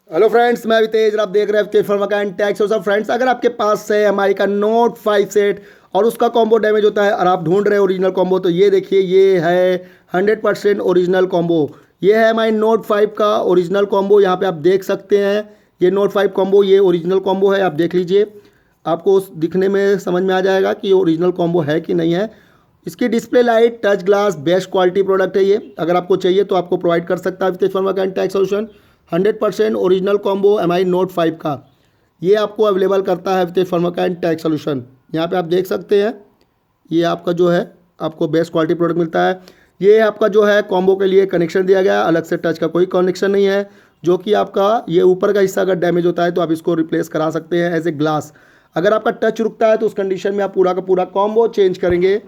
Hello friends, मैं अवितेज और आप देख रहे हैं अवितेज फंवर्क्स&टेक। सो फ्रेंड्स, अगर आपके पास है एमआई का नोट 5 सेट और उसका कॉम्बो डैमेज होता है और आप ढूंढ रहे हैं ओरिजिनल कॉम्बो, तो ये देखिए, ये है 100% ओरिजिनल कॉम्बो। ये है एमआई नोट 5 का ओरिजिनल कॉम्बो। यहाँ पे आप देख सकते हैं ये नोट 5 कॉम्बो, ये ओरिजिनल कॉम्बो है। आप देख लीजिए, आपको दिखने में समझ में आ जाएगा कि ये ओरिजिनल कॉम्बो है कि नहीं है। इसकी display light, touch glass, best quality product है ये। अगर आपको चाहिए तो आपको प्रोवाइड कर सकता है अवितेज फंवर्क्स&टेक solution. 100% original combo MI note 5 का ये आपको अवेलेबल करता है अवितेज फंवर्क्स&टेक सोल्यूशन। यहाँ पे आप देख सकते हैं, ये आपका जो है आपको बेस्ट क्वालिटी प्रोडक्ट मिलता है। ये आपका जो है कॉम्बो के लिए कनेक्शन दिया गया है, अलग से टच का कोई कनेक्शन नहीं है। जो कि आपका ये ऊपर का हिस्सा अगर डैमेज होता है तो आप इसको रिप्लेस करा सकते हैं एज ए ग्लास। अगर आपका टच रुकता है तो उस कंडीशन में आप पूरा का पूरा कॉम्बो चेंज करेंगे।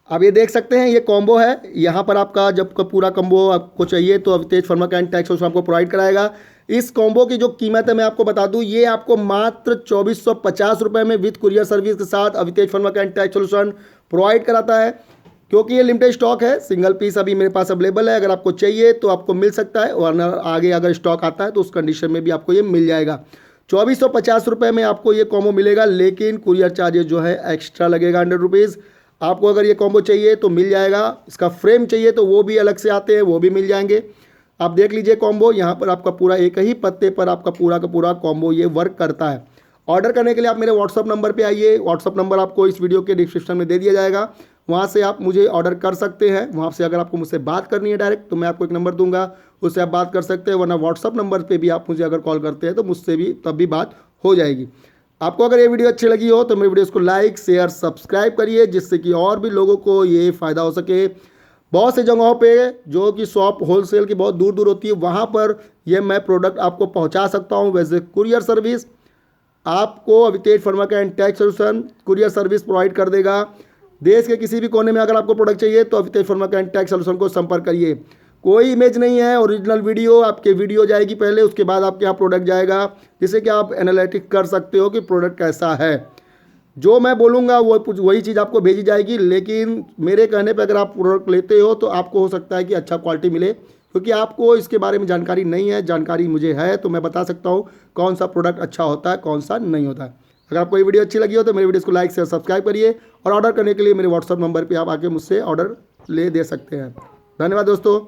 आप ये देख सकते हैं, ये कॉम्बो है। यहाँ पर आपका जब का पूरा कॉम्बो आपको चाहिए तो अवितेज फंवर्क्स&टेक सोल्यूशन आपको प्रोवाइड कराएगा। इस कॉम्बो की जो कीमत है मैं आपको बता दूं, ये आपको मात्र 2450 रुपये में विद कुरियर सर्विस के साथ अवितेज फंवर्क्स&टेक सोल्यूशन प्रोवाइड कराता है। क्योंकि ये लिमिटेड स्टॉक है, सिंगल पीस अभी मेरे पास अवेलेबल है। अगर आपको चाहिए तो आपको मिल सकता है, वरना आगे अगर स्टॉक आता है तो उस कंडीशन में भी आपको ये मिल जाएगा। 2450 रुपये में आपको ये कॉम्बो मिलेगा, लेकिन कुरियर चार्जेस जो है एक्स्ट्रा लगेगा 100 रुपीज़। आपको अगर ये कॉम्बो चाहिए तो मिल जाएगा। इसका फ्रेम चाहिए तो वो भी अलग से आते हैं, वो भी मिल जाएंगे। आप देख लीजिए कॉम्बो, यहाँ पर आपका पूरा एक ही पत्ते पर आपका पूरा का पूरा कॉम्बो ये वर्क करता है। ऑर्डर करने के लिए आप मेरे व्हाट्सअप नंबर पे आइए। व्हाट्सअप नंबर आपको इस वीडियो के डिस्क्रिप्शन में दे दिया जाएगा, वहाँ से आप मुझे ऑर्डर कर सकते हैं। वहाँ से अगर आपको मुझसे बात करनी है डायरेक्ट तो मैं आपको एक नंबर दूंगा, उससे आप बात कर सकते हैं। वरना व्हाट्सअप नंबर पर भी आप मुझे अगर कॉल करते हैं तो मुझसे भी तब भी बात हो जाएगी। आपको अगर ये वीडियो अच्छी लगी हो तो मेरे वीडियोस को लाइक, शेयर, सब्सक्राइब करिए, जिससे कि और भी लोगों को ये फ़ायदा हो सके। बहुत सी जगहों पे जो कि शॉप होलसेल की बहुत दूर दूर होती है, वहाँ पर ये मैं प्रोडक्ट आपको पहुँचा सकता हूँ। वैसे कुरियर सर्विस आपको अवितेज फंवर्क्स&टेक सोल्यूशन कुरियर सर्विस प्रोवाइड कर देगा। देश के किसी भी कोने में अगर आपको प्रोडक्ट चाहिए तो अवितेज फंवर्क्स&टेक सोल्यूशन को संपर्क करिए। कोई इमेज नहीं है, ओरिजिनल वीडियो। आपके वीडियो जाएगी पहले, उसके बाद आपके यहाँ प्रोडक्ट जाएगा, जिससे कि आप एनालिटिक कर सकते हो कि प्रोडक्ट कैसा है। जो मैं बोलूँगा वो वही चीज़ आपको भेजी जाएगी, लेकिन मेरे कहने पे अगर आप प्रोडक्ट लेते हो तो आपको हो सकता है कि अच्छा क्वालिटी मिले, क्योंकि आपको इसके बारे में जानकारी नहीं है। जानकारी मुझे है तो मैं बता सकता हूँ कौन सा प्रोडक्ट अच्छा होता है, कौन सा नहीं होता है। अगर आपको ये वीडियो अच्छी लगी हो तो मेरे वीडियोस को लाइक, शेयर, सब्सक्राइब करिए। और ऑर्डर करने के लिए मेरे व्हाट्सअप नंबर पर आप आके मुझसे ऑर्डर ले दे सकते हैं। धन्यवाद दोस्तों।